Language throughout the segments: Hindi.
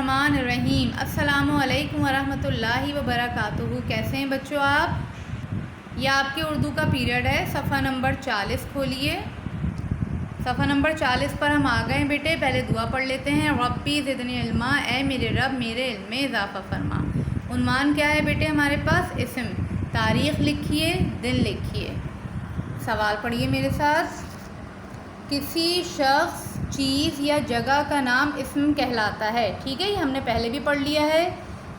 बिस्मिल्लाहिर्रहमानिर्रहीम। अस्सलामु अलैकुम वरहमतुल्लाहि वबरकातुहू। कैसे हैं बच्चों आप? यह आपके उर्दू का पीरियड है। सफ़ा नंबर 40 खोलिए। सफ़ा नंबर 40 पर हम आ गए बेटे। पहले दुआ पढ़ लेते हैं। रब्बी ज़िदनी इल्मा, ऐ मेरे रब मेरे इल्म में इजाफ़ा फरमा। उन्वान क्या है बेटे हमारे पास? इस्म। तारीख़ लिखिए, दिन लिखिए। सवाल पढ़िए मेरे साथ। किसी शख्स, चीज़ या जगह का नाम इस्म कहलाता है। ठीक है, ये हमने पहले भी पढ़ लिया है।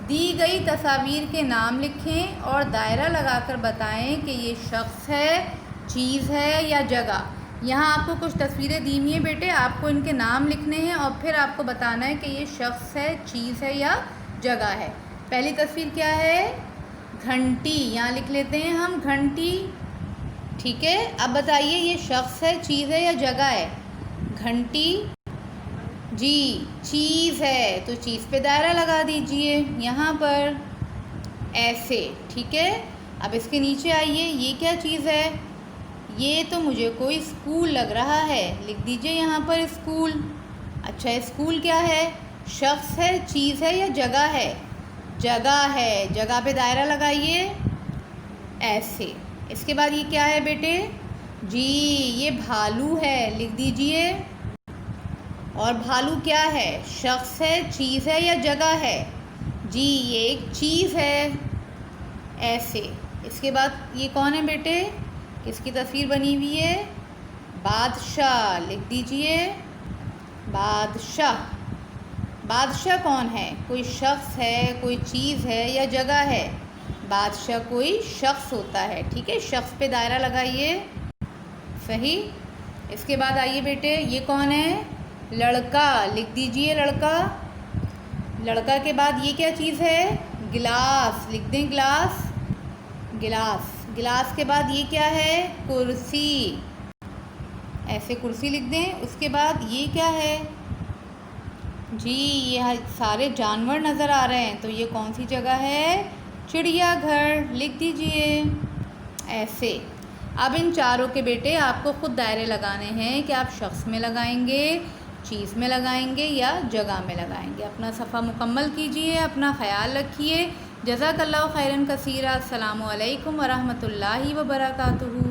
दी गई तस्वीर के नाम लिखें और दायरा लगाकर बताएं कि ये शख्स है, चीज़ है या जगह। यहाँ आपको कुछ तस्वीरें दी हुई हैं बेटे, आपको इनके नाम लिखने हैं और फिर आपको बताना है कि ये शख्स है, चीज़ है या जगह है। पहली तस्वीर क्या है? घंटी। यहाँ लिख लेते हैं हम घंटी। ठीक है, अब बताइए ये शख्स है, चीज़ है या जगह है? घंटी जी चीज़ है, तो चीज़ पे दायरा लगा दीजिए यहाँ पर ऐसे। ठीक है, अब इसके नीचे आइए। ये क्या चीज़ है? ये तो मुझे कोई स्कूल लग रहा है, लिख दीजिए यहाँ पर स्कूल। अच्छा, स्कूल क्या है? शख्स है, चीज़ है या जगह है? जगह है, जगह पे दायरा लगाइए ऐसे। इसके बाद ये क्या है बेटे? जी ये भालू है, लिख दीजिए। और भालू क्या है? शख्स है, चीज़ है या जगह है? जी ये एक चीज़ है ऐसे। इसके बाद ये कौन है बेटे? किसकी तस्वीर बनी हुई है? बादशाह, लिख दीजिए बादशाह। बादशाह कौन है? कोई शख्स है, कोई चीज़ है या जगह है? बादशाह कोई शख्स होता है। ठीक है, शख्स पे दायरा लगाइए सही। इसके बाद आइए बेटे, ये कौन है? लड़का, लिख दीजिए लड़का। लड़का के बाद ये क्या चीज़ है? गिलास, लिख दें गिलास। गिलास। गिलास के बाद ये क्या है? कुर्सी, ऐसे कुर्सी लिख दें। उसके बाद ये क्या है? जी ये सारे जानवर नज़र आ रहे हैं, तो ये कौन सी जगह है? चिड़ियाघर, लिख दीजिए ऐसे। अब इन चारों के बेटे आपको ख़ुद दायरे लगाने हैं कि आप शख्स में लगाएंगे, चीज़ में लगाएंगे या जगह में लगाएंगे। अपना सफ़ा मुकम्मल कीजिए, अपना ख्याल रखिए। जज़ाकल्लाहु खैरन कसीरा। अस्सलामु अलैकुम वरहमतुल्लाहि वबरकातुहू।